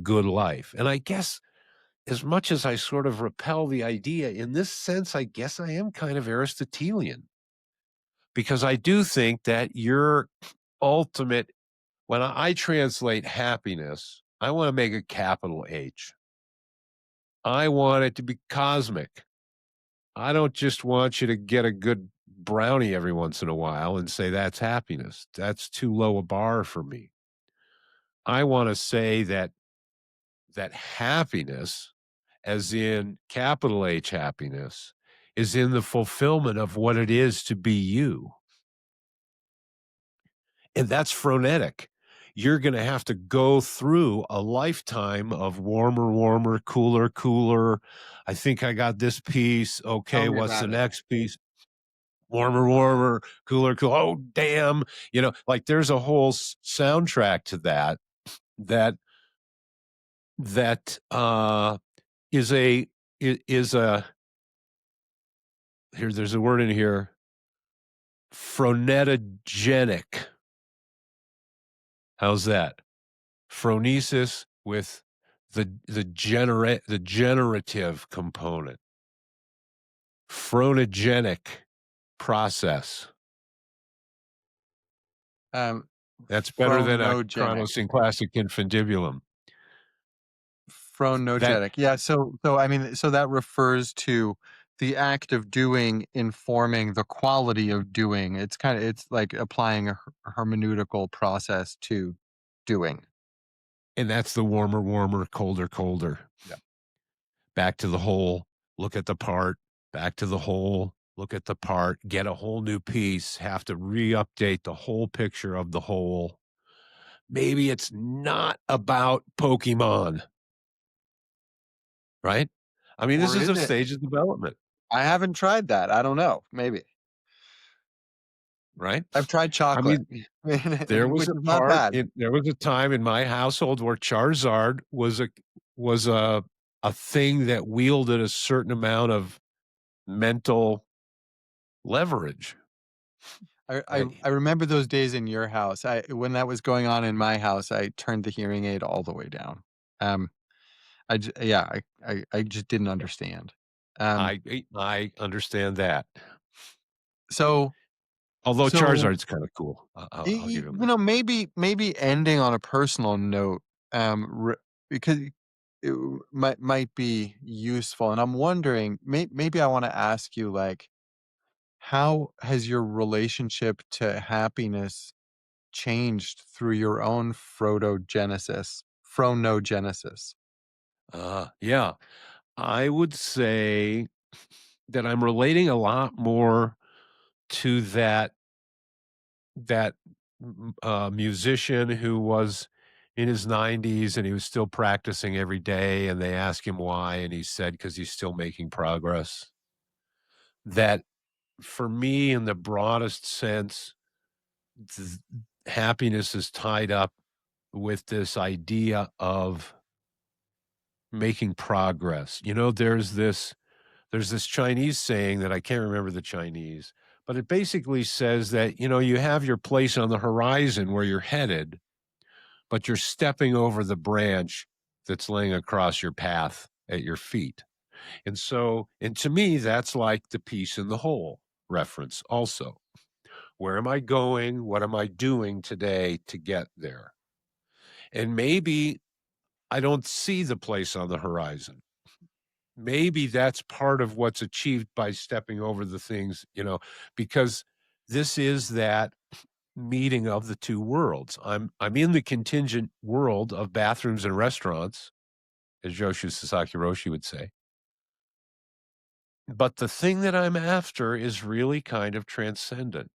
good life. And I guess, as much as I sort of repel the idea, in this sense, I guess I am kind of Aristotelian, because I do think that your ultimate, when I translate happiness, I want to make a capital H. I want it to be cosmic. I don't just want you to get a good brownie every once in a while and say that's happiness. That's too low a bar for me. I want to say that happiness, as in capital H happiness, is in the fulfillment of what it is to be you. And that's phronetic. You're going to have to go through a lifetime of warmer, warmer, cooler, cooler. I think I got this piece. Tell Okay, me what's the about it. next piece? Warmer, warmer, cooler, cool. Oh, damn. Like there's a whole soundtrack to that that is a is a here. There's a word in here. Phronetogenic. How's that? Phronesis with the generative component. Phronogenic process. Um, That's better than a phronogenic. chronosynclassic infundibulum. That Phronogenic. Yeah, so I mean, so that refers to the act of doing informing the quality of doing. It's like applying a hermeneutical process to doing. and that's the warmer, warmer, colder, colder. Yeah. Back to the whole, look at the part, back to the whole, look at the part, get a whole new piece, have to re-update the whole picture of the whole. Maybe it's not about Pokemon, right? I mean, this Or is is a it? stage of development, I haven't tried that. I don't know. Maybe. right? I've tried I chocolate, mean, there was which a is not bad. there was a time in my household where Charizard was a thing that wielded a certain amount of mental leverage. I remember those days in your house. When that was going on in my house, I turned the hearing aid all the way down. Um, Yeah, I just didn't understand. Um, I understand that. so Although so Charizard's kind of cool. I'll give him you that. know, maybe ending on a personal note, because it might be useful, and I'm wondering, maybe I want to ask you, like, how has your relationship to happiness changed through your own phronogenesis? Yeah, I would say that I'm relating a lot more to that musician who was in his 90s and he was still practicing every day, and they asked him why, and he said, "'Cause he's still making progress." That for me, in the broadest sense, th happiness is tied up with this idea of making progress. You know, there's this Chinese saying that I can't remember the Chinese, but it basically says that, you have your place on the horizon where you're headed, but you're stepping over the branch that's laying across your path at your feet. And to me, that's like the piece in the whole reference also. Where am I going? What am I doing today to get there? And maybe I don't see the place on the horizon. Maybe that's part of what's achieved by stepping over the things, because this is that meeting of the two worlds. I'm in the contingent world of bathrooms and restaurants, as Joshu Sasaki Roshi would say. But the thing that I'm after is really kind of transcendent,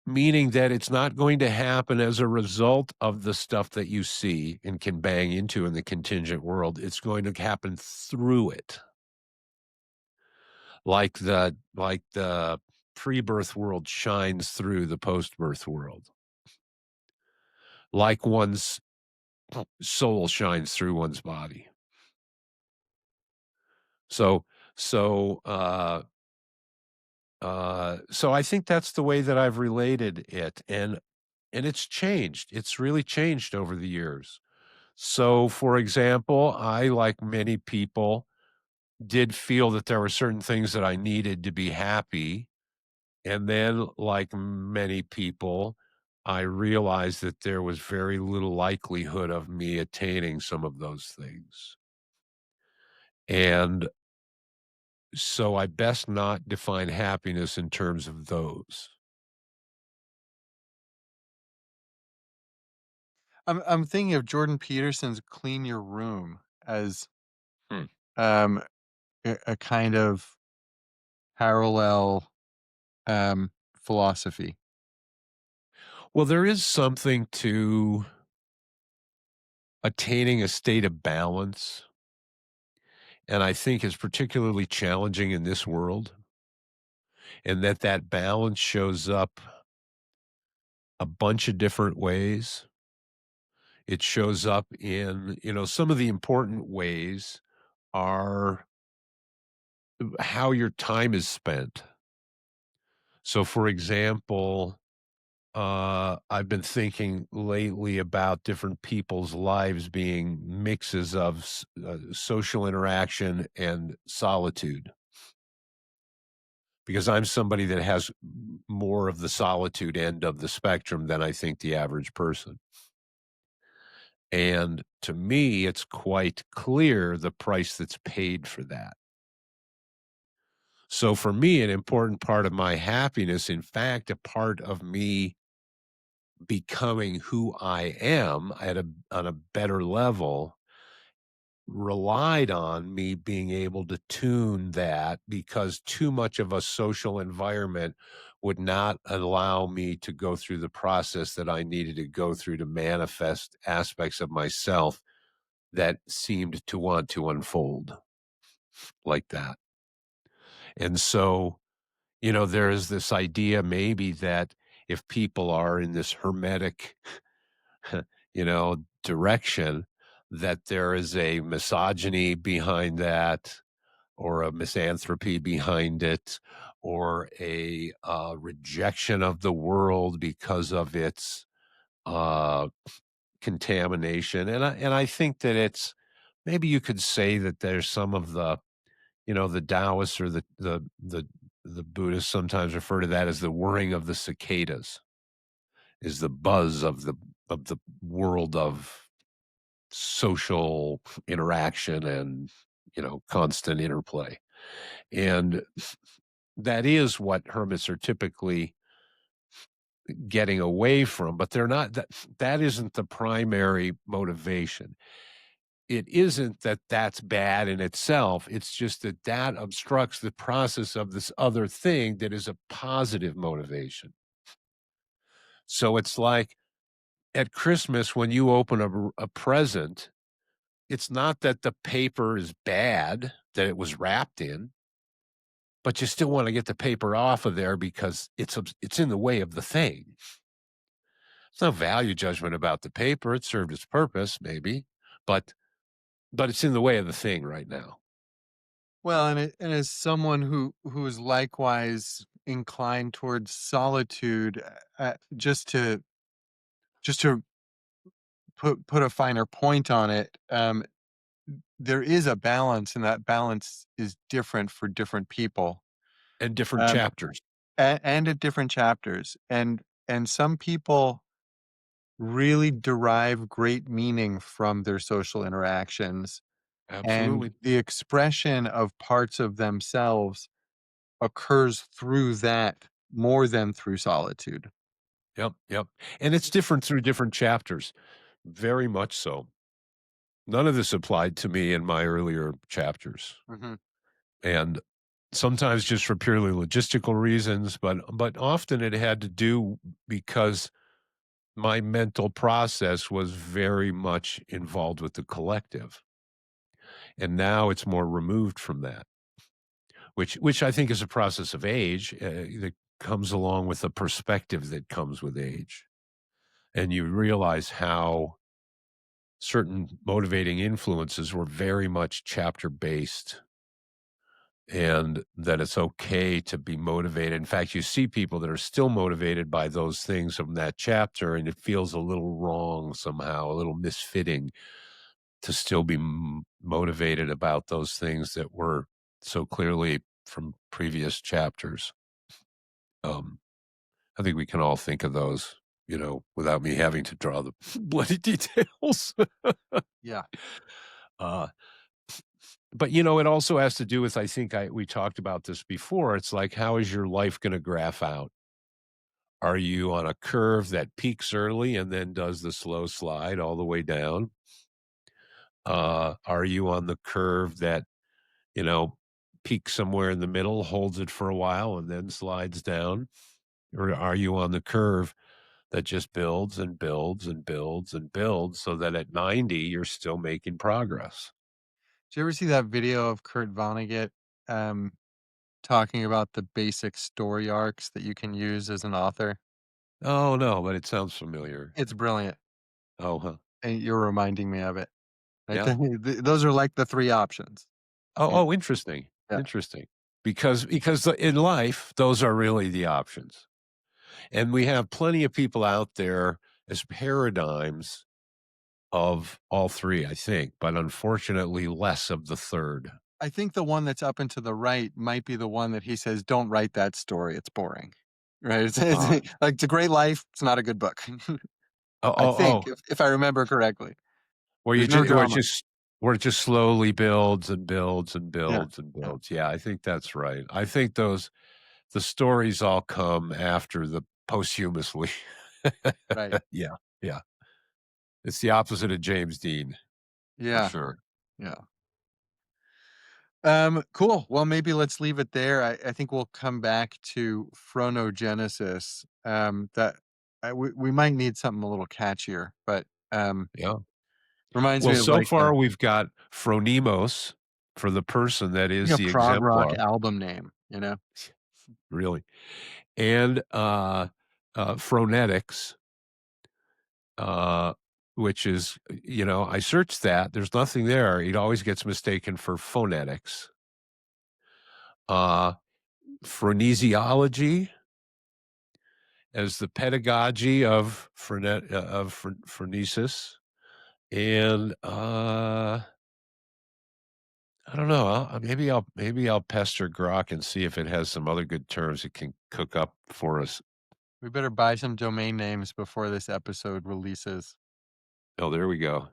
meaning that it's not going to happen as a result of the stuff that you see and can bang into in the contingent world. It's going to happen through it. Like the pre-birth world shines through the post-birth world. Like one's soul shines through one's body. So so so I think that's the way that I've related it, and it's changed. It's really changed over the years. So, for example, I, like many people, did feel that there were certain things that I needed to be happy. And then, like many people, I realized that there was very little likelihood of me attaining some of those things. And so I best not define happiness in terms of those. I'm thinking of Jordan Peterson's "Clean Your Room" as Hmm. um, a kind of parallel philosophy. Well, there is something to attaining a state of balance, and I think is particularly challenging in this world, and that balance shows up a bunch of different ways. It shows up in, some of the important ways are how your time is spent. So, for example, I've been thinking lately about different people's lives being mixes of social interaction and solitude, because I'm somebody that has more of the solitude end of the spectrum than I think the average person. And to me, it's quite clear the price that's paid for that. So for me, an important part of my happiness, in fact, a part of me becoming who I am on a better level, relied on me being able to tune that, because too much of a social environment would not allow me to go through the process that I needed to go through to manifest aspects of myself that seemed to want to unfold like that. And so, there is this idea maybe that if people are in this hermetic, direction, that there is a misogyny behind that, or a misanthropy behind it, or a rejection of the world because of its uh, contamination, and I think that it's maybe you could say that there's some of the, the Taoists or the Buddhists sometimes refer to that as the whirring of the cicadas, is the buzz of the world of social interaction and, constant interplay. And that is what hermits are typically getting away from, but they're not, that isn't the primary motivation. It isn't that that's bad in itself. It's just that that obstructs the process of this other thing that is a positive motivation. So it's like at Christmas, when you open a present, it's not that the paper is bad that it was wrapped in, but you still want to get the paper off of there because it's in the way of the thing. It's no value judgment about the paper. It served its purpose, maybe, but it's in the way of the thing right now. Well, and as someone who is likewise inclined towards solitude, just to put a finer point on it, there is a balance, and that balance is different for different people, And different um, chapters. and at different chapters, and some people really derive great meaning from their social interactions, and Absolutely. the expression of parts of themselves occurs through that more than through solitude. Yep, yep. And it's different through different chapters. Very much so. None of this applied to me in my earlier chapters. Mhm. And sometimes just for purely logistical reasons, but often it had to do because my mental process was very much involved with the collective. And now it's more removed from that, which I think is a process of age that comes along with the perspective that comes with age. And you realize how certain motivating influences were very much chapter based, and that it's okay to be motivated. In fact, you see people that are still motivated by those things from that chapter, and it feels a little wrong somehow, a little misfitting to still be motivated about those things that were so clearly from previous chapters. Um, I think we can all think of those, without me having to draw the bloody details. Yeah. uh, but it also has to do with, I think we talked about this before. It's like, how is your life going to graph out? Are you on a curve that peaks early and then does the slow slide all the way down? Are you on the curve that, you know, peaks somewhere in the middle, holds it for a while, and then slides down? Or are you on the curve that just builds and builds and builds and builds so that at 90, you're still making progress? Did you ever see that video of Kurt Vonnegut, um, talking about the basic story arcs that you can use as an author? Oh, no, but it sounds familiar. It's brilliant, Oh, huh. and you're reminding me of it. I Yeah. think those are like the 3 options. Oh, Yeah, oh, interesting. yeah. Interesting. Because in life, those are really the options. And we have plenty of people out there as paradigms of all three, I think, but unfortunately less of the third. I think the one that's up and to the right might be the one that he says, "Don't write that story, it's boring." Right? It's Uh, like, "It's a great life, it's not a good book." oh, I oh, think, oh, if I remember correctly. where There's no drama. where it just slowly builds and builds and Yeah, builds and yeah, builds. Yeah, I think that's right. I think the stories all come after the posthumously. right. Yeah, yeah. It's the opposite of James Dean for Yeah, sure. yeah. Cool. Well, maybe let's leave it there. I think we'll come back to phronogenesis. That we might need something a little catchier, but Yeah. reminds Well, me of so like far we've got phronimos for the person that is a the prog rock exemplar, album name, you know? really, and phronetics, uh, which is, I searched that. There's nothing there. It always gets mistaken for phonetics. Uh, phronesiology, as the pedagogy of phronesis. And I don't know. Maybe I'll pester Grok and see if it has some other good terms it can cook up for us. We better buy some domain names before this episode releases. Oh, there we go.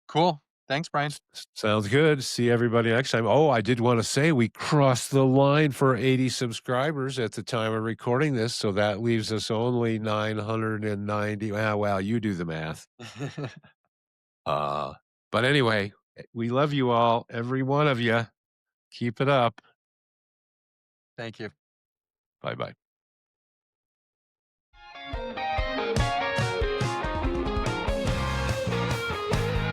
Cool. Thanks, Brian. Sounds good. See everybody next time. Oh, I did want to say we crossed the line for 80 subscribers at the time of recording this, so that leaves us only 990. Well, you do the math. But anyway, we love you all, every one of you. Keep it up. Thank you. Bye-bye.